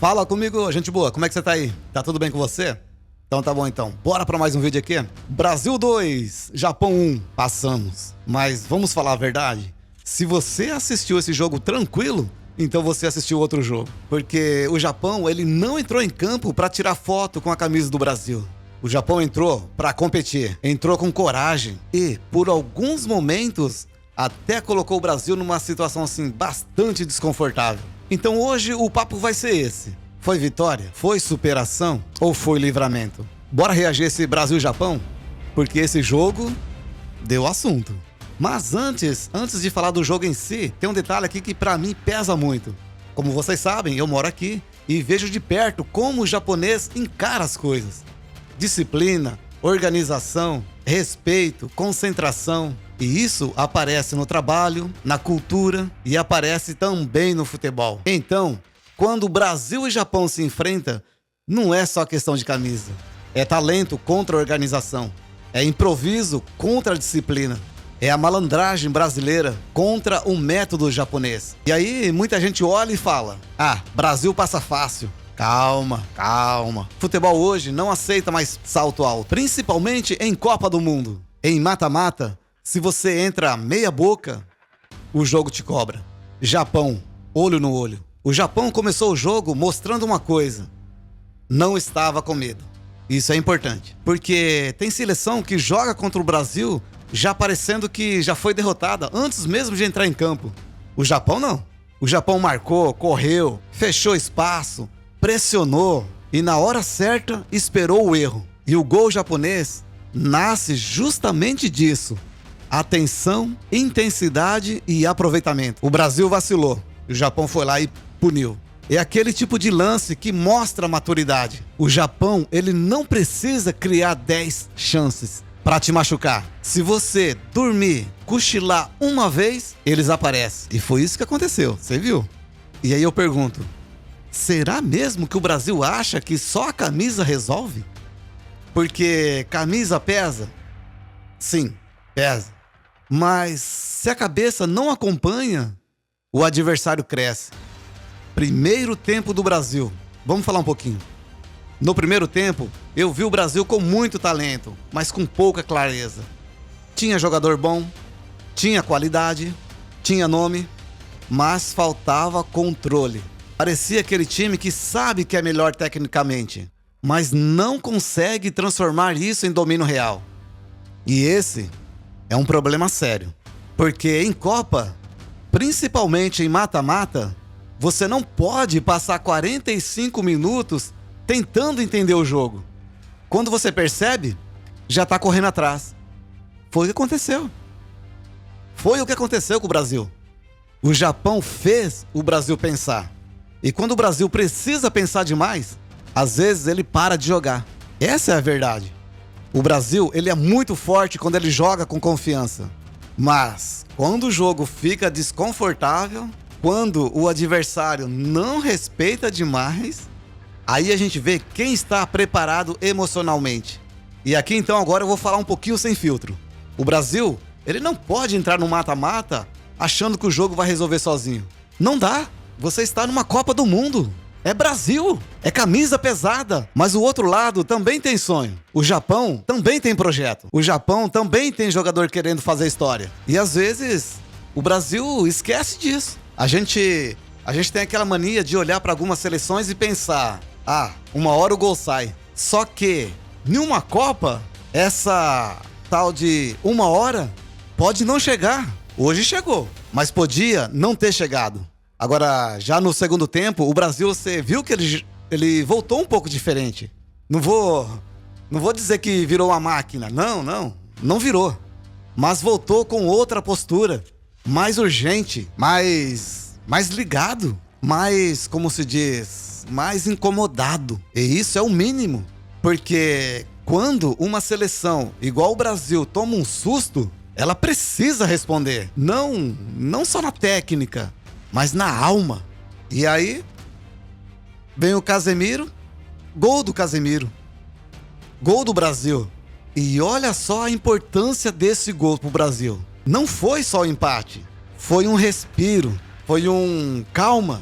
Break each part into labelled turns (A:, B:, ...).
A: Fala comigo, gente boa, como é que você tá aí? Tá tudo bem com você? Então tá bom então, bora pra mais um vídeo aqui. Brasil 2, Japão 1, passamos. Mas vamos falar a verdade? Se você assistiu esse jogo tranquilo, então você assistiu outro jogo. Porque o Japão, ele não entrou em campo pra tirar foto com a camisa do Brasil. O Japão entrou pra competir, entrou com coragem e, por alguns momentos, até colocou o Brasil numa situação assim bastante desconfortável. Então hoje o papo vai ser esse. Foi vitória? Foi superação? Ou foi livramento? Bora reagir a esse Brasil e Japão? Porque esse jogo deu assunto. Mas antes de falar do jogo em si, tem um detalhe aqui que pra mim pesa muito. Como vocês sabem, eu moro aqui e vejo de perto como o japonês encara as coisas. Disciplina, organização, respeito, concentração. E isso aparece no trabalho, na cultura e aparece também no futebol. Então, quando o Brasil e Japão se enfrentam, não é só questão de camisa. É talento contra a organização. É improviso contra a disciplina. É a malandragem brasileira contra o método japonês. E aí muita gente olha e fala: Brasil passa fácil. Calma, calma. Futebol hoje não aceita mais salto alto, principalmente em Copa do Mundo. Em mata-mata, se você entra meia boca, o jogo te cobra. Japão, olho no olho. O Japão começou o jogo mostrando uma coisa: não estava com medo. Isso é importante, porque tem seleção que joga contra o Brasil já parecendo que já foi derrotada antes mesmo de entrar em campo. O Japão não. O Japão marcou, correu, fechou espaço, pressionou e na hora certa esperou o erro. E o gol japonês nasce justamente disso: atenção, intensidade e aproveitamento. O Brasil vacilou, o Japão foi lá e puniu. É aquele tipo de lance que mostra a maturidade. O Japão, ele não precisa criar 10 chances pra te machucar. Se você dormir, cochilar uma vez, eles aparecem. E foi isso que aconteceu, você viu? E aí eu pergunto: será mesmo que o Brasil acha que só a camisa resolve? Porque camisa pesa? Sim, pesa. Mas se a cabeça não acompanha, o adversário cresce. Primeiro tempo do Brasil. Vamos falar um pouquinho. No primeiro tempo, eu vi o Brasil com muito talento, mas com pouca clareza. Tinha jogador bom, tinha qualidade, tinha nome, mas faltava controle. Parecia aquele time que sabe que é melhor tecnicamente, mas não consegue transformar isso em domínio real. E esse é um problema sério, porque em Copa, principalmente em mata-mata, você não pode passar 45 minutos tentando entender o jogo. Quando você percebe, já tá correndo atrás. Foi o que aconteceu. Foi o que aconteceu com o Brasil. O Japão fez o Brasil pensar. E quando o Brasil precisa pensar demais, às vezes ele para de jogar. Essa é a verdade. O Brasil, ele é muito forte quando ele joga com confiança. Mas quando o jogo fica desconfortável, quando o adversário não respeita demais, aí a gente vê quem está preparado emocionalmente. E aqui então agora eu vou falar um pouquinho sem filtro. O Brasil, ele não pode entrar no mata-mata achando que o jogo vai resolver sozinho. Não dá. Você está numa Copa do Mundo. É Brasil. É camisa pesada. Mas o outro lado também tem sonho. O Japão também tem projeto. O Japão também tem jogador querendo fazer história. E às vezes o Brasil esquece disso. A gente tem aquela mania de olhar para algumas seleções e pensar: uma hora o gol sai. Só que, em uma Copa, essa tal de uma hora pode não chegar. Hoje chegou, mas podia não ter chegado. Agora, já no segundo tempo, o Brasil, você viu que ele voltou um pouco diferente. Não vou dizer que virou uma máquina. Não virou. Mas voltou com outra postura. Mais urgente, mais ligado, mais, como se diz, mais incomodado. E isso é o mínimo, porque quando uma seleção igual o Brasil toma um susto, ela precisa responder, não só na técnica, mas na alma. E aí vem o Casemiro, gol do Casemiro, gol do Brasil. E olha só a importância desse gol pro Brasil. Não foi só o empate, foi um respiro, foi um calma.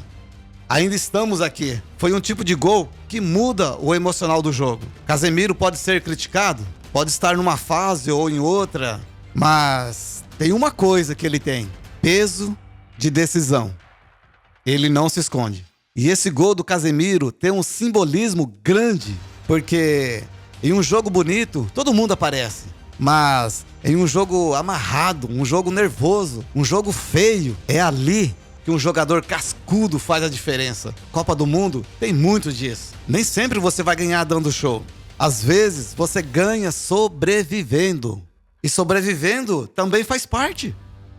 A: Ainda estamos aqui. Foi um tipo de gol que muda o emocional do jogo. Casemiro pode ser criticado, pode estar numa fase ou em outra, mas tem uma coisa que ele tem: peso de decisão. Ele não se esconde. E esse gol do Casemiro tem um simbolismo grande, porque em um jogo bonito, todo mundo aparece. Mas em um jogo amarrado, um jogo nervoso, um jogo feio, é ali que um jogador cascudo faz a diferença. Copa do Mundo tem muito disso. Nem sempre você vai ganhar dando show. Às vezes você ganha sobrevivendo. E sobrevivendo também faz parte.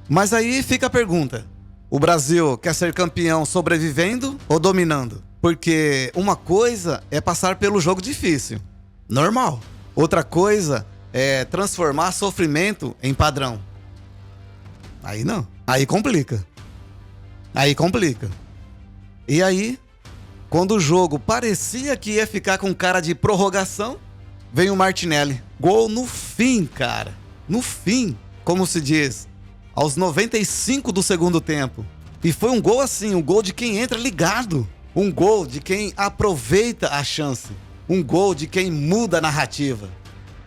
A: Mas aí fica a pergunta: o Brasil quer ser campeão sobrevivendo ou dominando? Porque uma coisa é passar pelo jogo difícil, normal. Outra coisa é transformar sofrimento em padrão. Aí não. Aí complica. Aí complica. E aí, quando o jogo parecia que ia ficar com cara de prorrogação, vem o Martinelli. Gol no fim, cara. No fim, como se diz, aos 95 do segundo tempo. E foi um gol assim, um gol de quem entra ligado. Um gol de quem aproveita a chance. Um gol de quem muda a narrativa.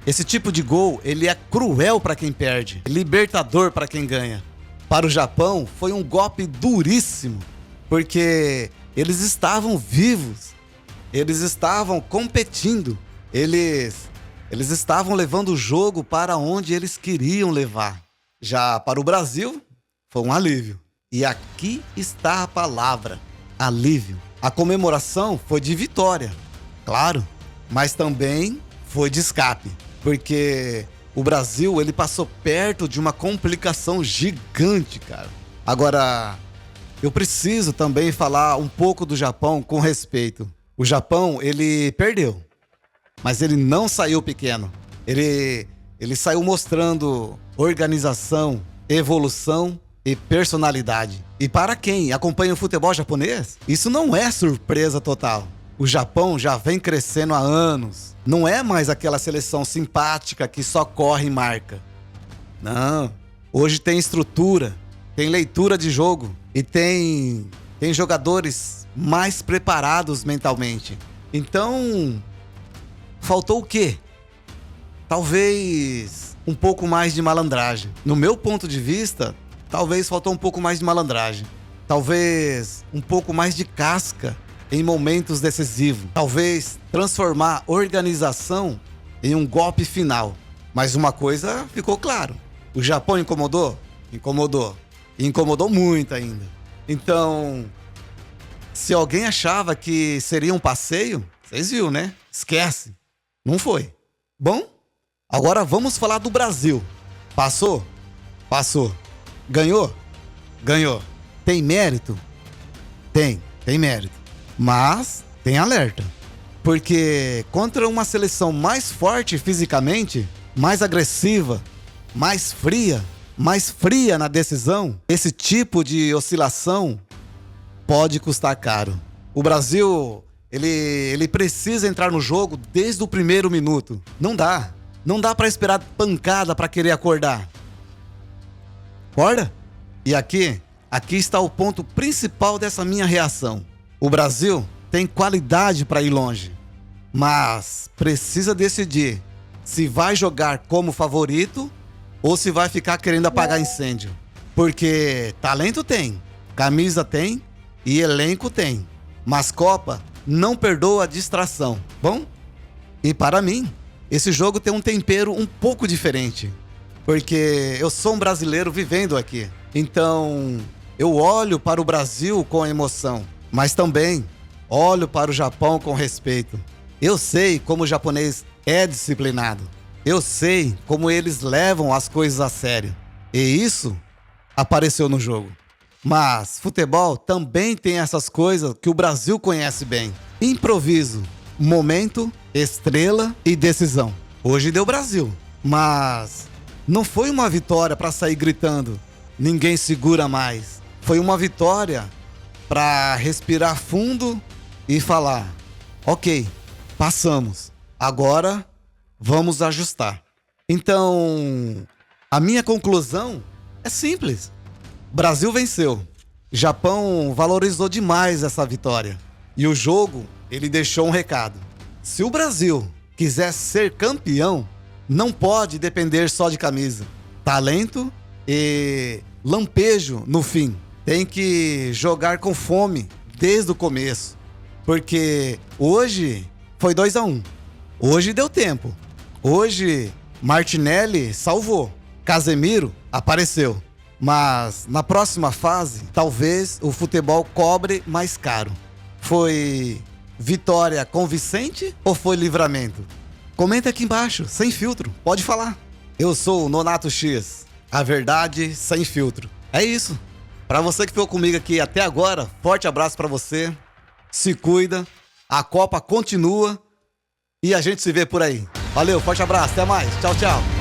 A: Esse tipo de gol, ele é cruel para quem perde, libertador para quem ganha. Para o Japão, foi um golpe duríssimo, porque eles estavam vivos, eles estavam competindo, eles estavam levando o jogo para onde eles queriam levar. Já para o Brasil, foi um alívio. E aqui está a palavra: alívio. A comemoração foi de vitória, claro, mas também foi de escape, porque o Brasil, ele passou perto de uma complicação gigante, cara. Agora, eu preciso também falar um pouco do Japão com respeito. O Japão, ele perdeu, mas ele não saiu pequeno. Ele saiu mostrando organização, evolução e personalidade. E para quem acompanha o futebol japonês, isso não é surpresa total. O Japão já vem crescendo há anos. Não é mais aquela seleção simpática que só corre e marca. Não. Hoje tem estrutura, tem leitura de jogo e tem jogadores mais preparados mentalmente. Então, faltou o quê? Talvez um pouco mais de malandragem. No meu ponto de vista, talvez faltou um pouco mais de malandragem. Talvez um pouco mais de casca em momentos decisivos. Talvez transformar organização em um golpe final. Mas uma coisa ficou claro: o Japão incomodou? Incomodou. E incomodou muito ainda. Então, se alguém achava que seria um passeio, vocês viram, né? Esquece. Não foi. Bom, agora vamos falar do Brasil. Passou? Passou. Ganhou? Ganhou. Tem mérito? Tem mérito. Mas tem alerta, porque contra uma seleção mais forte fisicamente, mais agressiva, mais fria na decisão, esse tipo de oscilação pode custar caro. O Brasil, ele precisa entrar no jogo desde o primeiro minuto. Não dá para esperar pancada para querer acordar. Acorda? E aqui está o ponto principal dessa minha reação. O Brasil tem qualidade para ir longe, mas precisa decidir se vai jogar como favorito ou se vai ficar querendo apagar incêndio. Porque talento tem, camisa tem e elenco tem, mas Copa não perdoa a distração. Bom, e para mim, esse jogo tem um tempero um pouco diferente, porque eu sou um brasileiro vivendo aqui. Então, eu olho para o Brasil com emoção, mas também olho para o Japão com respeito. Eu sei como o japonês é disciplinado. Eu sei como eles levam as coisas a sério. E isso apareceu no jogo. Mas futebol também tem essas coisas que o Brasil conhece bem: improviso, momento, estrela e decisão. Hoje deu Brasil, mas não foi uma vitória para sair gritando: ninguém segura mais. Foi uma vitória para respirar fundo e falar: ok, passamos, agora vamos ajustar. Então, a minha conclusão é simples: Brasil venceu, Japão valorizou demais essa vitória. E o jogo, ele deixou um recado. Se o Brasil quiser ser campeão, não pode depender só de camisa. Talento e lampejo no fim. Tem que jogar com fome desde o começo. Porque hoje foi 2-1. Hoje deu tempo. Hoje Martinelli salvou. Casemiro apareceu. Mas na próxima fase, talvez o futebol cobre mais caro. Foi vitória convincente ou foi livramento? Comenta aqui embaixo, sem filtro, pode falar. Eu sou o Nonato X, a verdade sem filtro. É isso. Pra você que ficou comigo aqui até agora, forte abraço pra você. Se cuida, a Copa continua e a gente se vê por aí. Valeu, forte abraço, até mais. Tchau, tchau.